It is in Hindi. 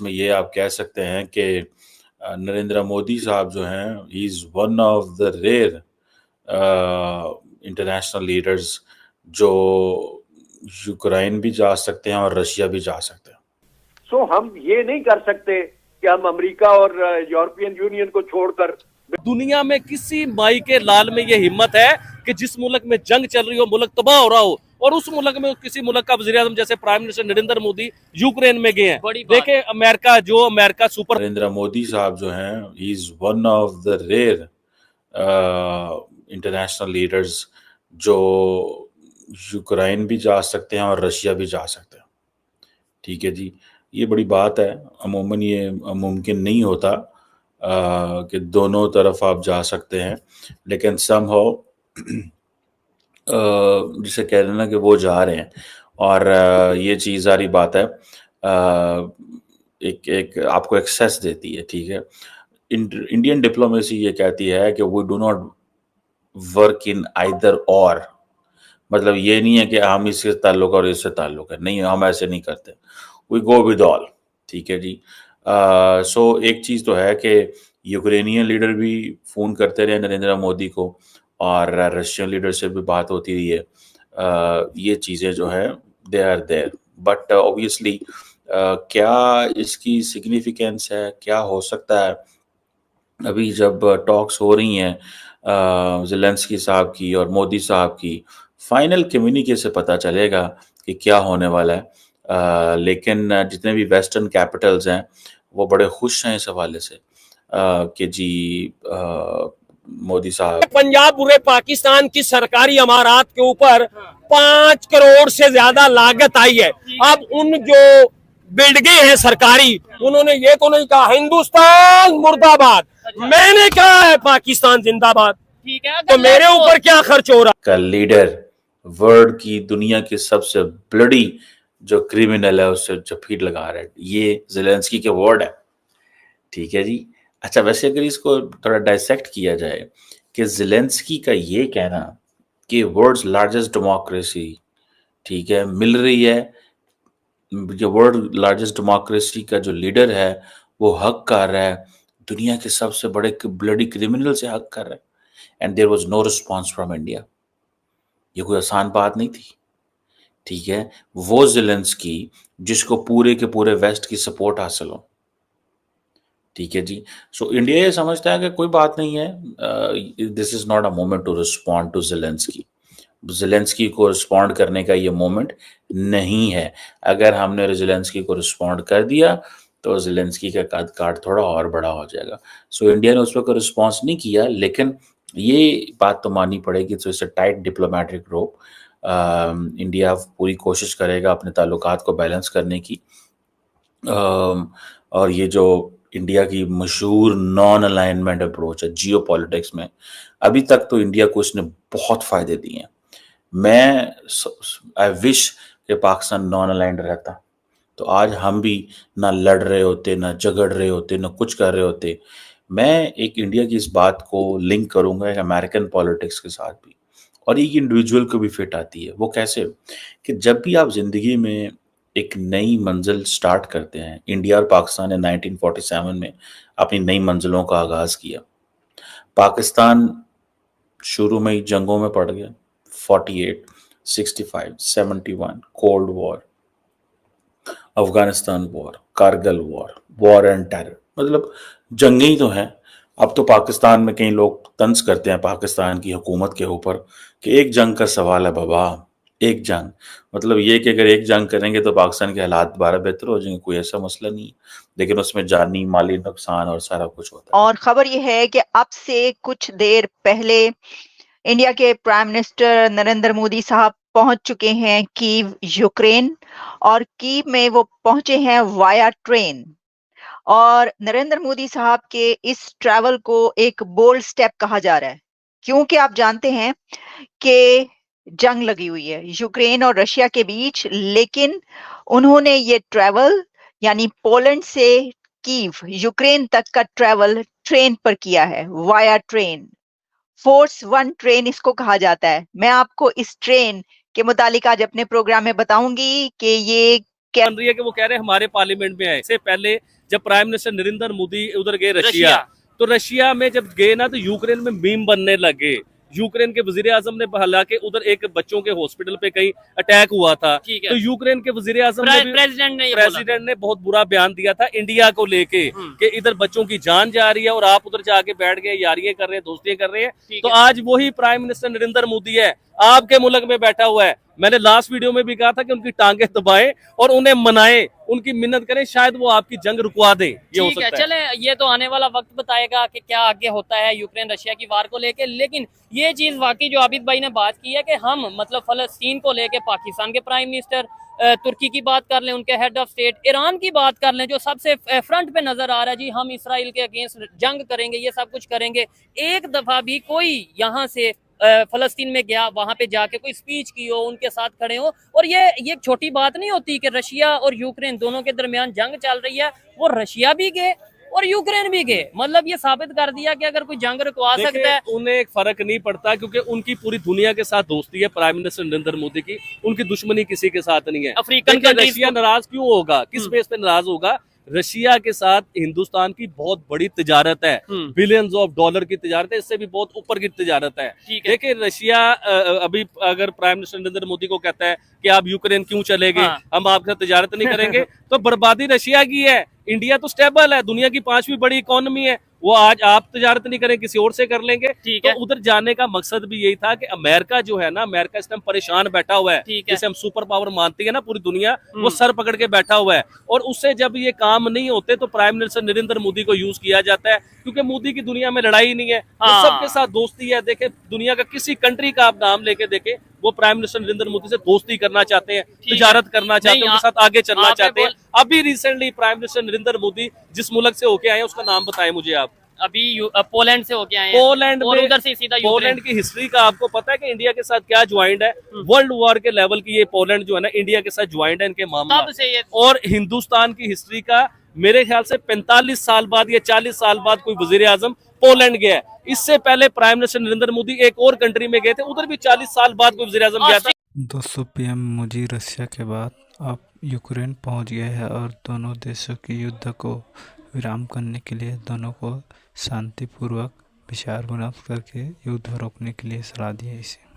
जिसमें ये आप कह सकते हैं कि नरेंद्र मोदी साहब जो हैं, he is one of the rare international leaders जो यूक्रेन भी जा सकते हैं और रशिया भी जा सकते हैं। सो हम ये नहीं कर सकते कि हम अमेरिका और यूरोपियन यूनियन को छोड़कर दुनिया में किसी माई के लाल में ये हिम्मत है कि जिस मुल्क में जंग चल रही हो, मुल्क तबाह हो रहा हो, और उस मुल्क में किसी मुल्क का वज़ीर-ए-आज़म जैसे prime minister Narendra Modi Ukraine में गए हैं। देखे अमेरिका सुपर नरेंद्र मोदी साहब जो हैं, he is one of the rare international leaders जो यूक्रेन भी जा सकते हैं और रशिया भी जा सकते हैं। ठीक है जी, ये बड़ी बात है। अमूमन ये मुमकिन नहीं होता कि दोनों तरफ आप जा सकते हैं, लेकिन समहाउ जिसे कह रहे हैं ना कि वो जा रहे हैं, और ये चीज़ सारी बात है, एक आपको एक्सेस देती है। ठीक है, इंडियन डिप्लोमेसी ये कहती है कि we do not work in either or, मतलब ये नहीं है कि हम इससे ताल्लुक और इससे ताल्लुक है, नहीं, हम ऐसे नहीं करते, वी गो विद ऑल। ठीक है जी। सो एक चीज़ तो है कि यूक्रेनियन लीडर भी फ़ोन करते रहे नरेंद्र मोदी को, और रशियन लीडर से भी बात होती रही है। ये चीज़ें जो है they are there, but obviously क्या इसकी सिग्निफिकेंस है, क्या हो सकता है, अभी जब टॉक्स हो रही हैं ज़ेलेंस्की साहब की और मोदी साहब की, फाइनल कम्युनिके से पता चलेगा कि क्या होने वाला है। लेकिन जितने भी वेस्टर्न कैपिटल्स हैं वो बड़े खुश हैं इस हवाले से कि जी मोदी साहब पंजाब पूरे पाकिस्तान की सरकारी इमारत के ऊपर 5 करोड़ से ज्यादा लागत आई है। अब उन जो बिल्डिंगें हैं सरकारी, उन्होंने ये तो नहीं कहा हिंदुस्तान मुर्दाबाद, मैंने कहा है पाकिस्तान जिंदाबाद। ठीक है, तो मेरे ऊपर क्या खर्च हो रहा का लीडर, वर्ल्ड की दुनिया की सबसे ब्लडी जो क्रिमिनल है उससे जफीर लगा रहा है, ये ज़ेलेंस्की के वर्ड है। ठीक है जी। अच्छा, वैसे अगर इसको थोड़ा डाइसेक्ट किया जाए कि ज़ेलेंस्की का ये कहना कि वर्ल्ड्स लार्जेस्ट डेमोक्रेसी, ठीक है, मिल रही है, जो वर्ल्ड लार्जेस्ट डेमोक्रेसी का जो लीडर है वो हक कर रहा है, दुनिया के सबसे बड़े ब्लडी क्रिमिनल से हक कर रहा है, and there was no response from India. ये कोई आसान बात नहीं थी। ठीक है, वो ज़ेलेंस्की जिसको पूरे के पूरे वेस्ट की सपोर्ट हासिल हो। ठीक है जी। सो इंडिया ये समझता है कि कोई बात नहीं है, this is not a moment to respond to Zelensky. Zelensky को रिस्पॉन्ड करने का ये मोमेंट नहीं है। अगर हमने ज़ेलेंस्की को रिस्पॉन्ड कर दिया तो ज़ेलेंस्की का कद काट थोड़ा और बड़ा हो जाएगा। सो इंडिया ने उस पर कोई रिस्पॉन्स नहीं किया, लेकिन ये बात तो माननी पड़ेगी, तो it's a tight diplomatic rope. India पूरी कोशिश करेगा अपने ताल्लुकात को बैलेंस करने की, और ये जो इंडिया की मशहूर नॉन अलाइनमेंट अप्रोच है जियो पॉलिटिक्स में, अभी तक तो इंडिया को इसने बहुत फ़ायदे दिए हैं। मैं आई विश कि पाकिस्तान नॉन अलाइंड रहता, तो आज हम भी ना लड़ रहे होते, ना झगड़ रहे होते, ना कुछ कर रहे होते। मैं एक इंडिया की इस बात को लिंक करूँगा एक अमेरिकन पॉलिटिक्स के साथ भी, और एक इंडिविजुअल को भी फिट आती है। वो कैसे कि जब भी आप ज़िंदगी में एक नई मंजिल स्टार्ट करते हैं, इंडिया और पाकिस्तान ने 1947 में अपनी नई मंजिलों का आगाज़ किया। पाकिस्तान शुरू में ही जंगों में पड़ गया, 48, 65, 71, cold war, Afghanistan war, Kargil war, war and terror, मतलब जंगें ही तो हैं। अब तो पाकिस्तान में कई लोग तंज करते हैं पाकिस्तान की हुकूमत के ऊपर कि एक जंग का सवाल है बाबा, एक जंग, मतलब ये कि अगर एक जंग करेंगे तो पाकिस्तान के हालात दोबारा बेहतर हो जाएंगे, कोई ऐसा मसला नहीं है, लेकिन उसमें जानी माली नुकसान और सारा कुछ होता है। और खबर यह है कि अब से कुछ देर पहले इंडिया के प्राइम मिनिस्टर नरेंद्र मोदी साहब पहुंच चुके हैं कीव, यूक्रेन, और कीव में वो पहुंचे हैं वाया ट्रेन। और नरेंद्र मोदी साहब के इस ट्रैवल को एक बोल्ड स्टेप कहा जा रहा है, क्योंकि आप जानते हैं कि जंग लगी हुई है यूक्रेन और रशिया के बीच, लेकिन उन्होंने ये ट्रैवल यानी पोलैंड से कीव, यूक्रेन तक का ट्रैवल ट्रेन पर किया है, वाया ट्रेन। फोर्स 1 ट्रेन इसको कहा जाता है। मैं आपको इस ट्रेन के मुतालिक आज अपने प्रोग्राम में बताऊंगी कि ये क्या बन रही है कि वो कह रहे हैं हमारे पार्लियामेंट में आए। इससे पहले जब प्राइम मिनिस्टर नरेंद्र मोदी उधर गए रशिया, तो रशिया में जब गए ना, तो यूक्रेन में मीम बनने लगे। यूक्रेन के वजीर आजम ने, हालांकि उधर एक बच्चों के हॉस्पिटल पे कहीं अटैक हुआ था, तो यूक्रेन के वजीर आजम ने भी, प्रेसिडेंट ने बहुत बुरा बयान दिया था इंडिया को लेके कि इधर बच्चों की जान जा रही है और आप उधर जाके बैठ गए, यारियां कर रहे हैं, दोस्तियां कर रहे हैं। तो आज वही प्राइम मिनिस्टर नरेंद्र मोदी है, आपके मुल्क में बैठा हुआ है। मैंने लास्ट वीडियो में भी कहा था कि उनकी टांगे दबाएं और उन्हें मनाएं, उनकी मिन्नत करें, शायद वो आपकी जंग रुकवा दें। ये हो सकता है। चले, ये तो आने वाला वक्त बताएगा कि क्या आगे होता है यूक्रेन रशिया की वार को लेके। लेकिन ये चीज वाकई जो आबिद भाई ने बात की है कि हम मतलब फलस्तीन को लेके पाकिस्तान के प्राइम मिनिस्टर, तुर्की की बात कर लें, उनके हेड ऑफ स्टेट, ईरान की बात कर लें जो सबसे फ्रंट पे नजर आ रहा है, जी हम इसराइल के अगेंस्ट जंग करेंगे, ये सब कुछ करेंगे। एक दफा भी कोई यहाँ से फलस्तीन में गया, वहां पे जाके कोई स्पीच की हो, उनके साथ खड़े हो। और ये एक छोटी बात नहीं होती कि रशिया और यूक्रेन दोनों के दरमियान जंग चल रही है, वो रशिया भी गए और यूक्रेन भी गए। मतलब ये साबित कर दिया कि अगर कोई जंग रुकवा सकता है, उन्हें एक फर्क नहीं पड़ता, क्योंकि उनकी पूरी दुनिया के साथ दोस्ती है प्राइम मिनिस्टर नरेंद्र मोदी की, उनकी दुश्मनी किसी के साथ नहीं है। अफ्रीकन रशिया नाराज क्यों होगा, किस बेस पे नाराज होगा? रशिया के साथ हिंदुस्तान की बहुत बड़ी तिजारत है, बिलियंस ऑफ डॉलर की तिजारत है, इससे भी बहुत ऊपर की तिजारत है। देखिए रशिया अभी अगर प्राइम मिनिस्टर नरेंद्र मोदी को कहता है कि आप यूक्रेन क्यों चले गए, हम आपके साथ तिजारत नहीं करेंगे, तो बर्बादी रशिया की है। इंडिया तो स्टेबल है, दुनिया की 5वीं बड़ी इकोनॉमी है, वो आज आप तिजारत नहीं करें, किसी और से कर लेंगे। तो उधर जाने का मकसद भी यही था कि अमेरिका जो है ना, अमेरिका इस टाइम परेशान बैठा हुआ है, जिसे हम सुपर पावर मानती है ना पूरी दुनिया, वो सर पकड़ के बैठा हुआ है। और उससे जब ये काम नहीं होते तो प्राइम मिनिस्टर नरेंद्र मोदी को यूज किया जाता है, क्योंकि मोदी की दुनिया में लड़ाई नहीं है, सबके साथ दोस्ती है। देखे दुनिया का किसी कंट्री का आप नाम लेके देखे, वो प्राइम मिनिस्टर नरेंद्र मोदी से दोस्ती करना चाहते हैं, तिजारत करना चाहते हैं, उनके साथ आगे चलना चाहते हैं। अभी recently prime minister Narendra Modi जिस मुल्क से होके आए हैं उसका नाम बताएं मुझे आप। अभी पोलैंड से होके आए हैं। पोलैंड और उधर से सीधा पोलैंड की हिस्ट्री का आपको पता है कि इंडिया के साथ क्या ज्वाइंट है? वर्ल्ड वॉर के लेवल की ये पोलैंड जो है ना, इंडिया के साथ ज्वाइंट है इनके मामला। और हिंदुस्तान की हिस्ट्री का मेरे ख्याल से 45 साल बाद या 40 साल बाद कोई वजीर आजम पोलैंड गया है। इससे पहले प्राइम मिनिस्टर नरेंद्र मोदी एक और कंट्री में गए थे, उधर भी 40 साल बाद कोई वजीर आजम गया था। 200 PM मोदी रशिया के बाद अब यूक्रेन पहुंच गए हैं और दोनों देशों की युद्ध को विराम करने के लिए दोनों को शांतिपूर्वक विचार विमर्श करके युद्ध रोकने के लिए सलाह दी है इसे।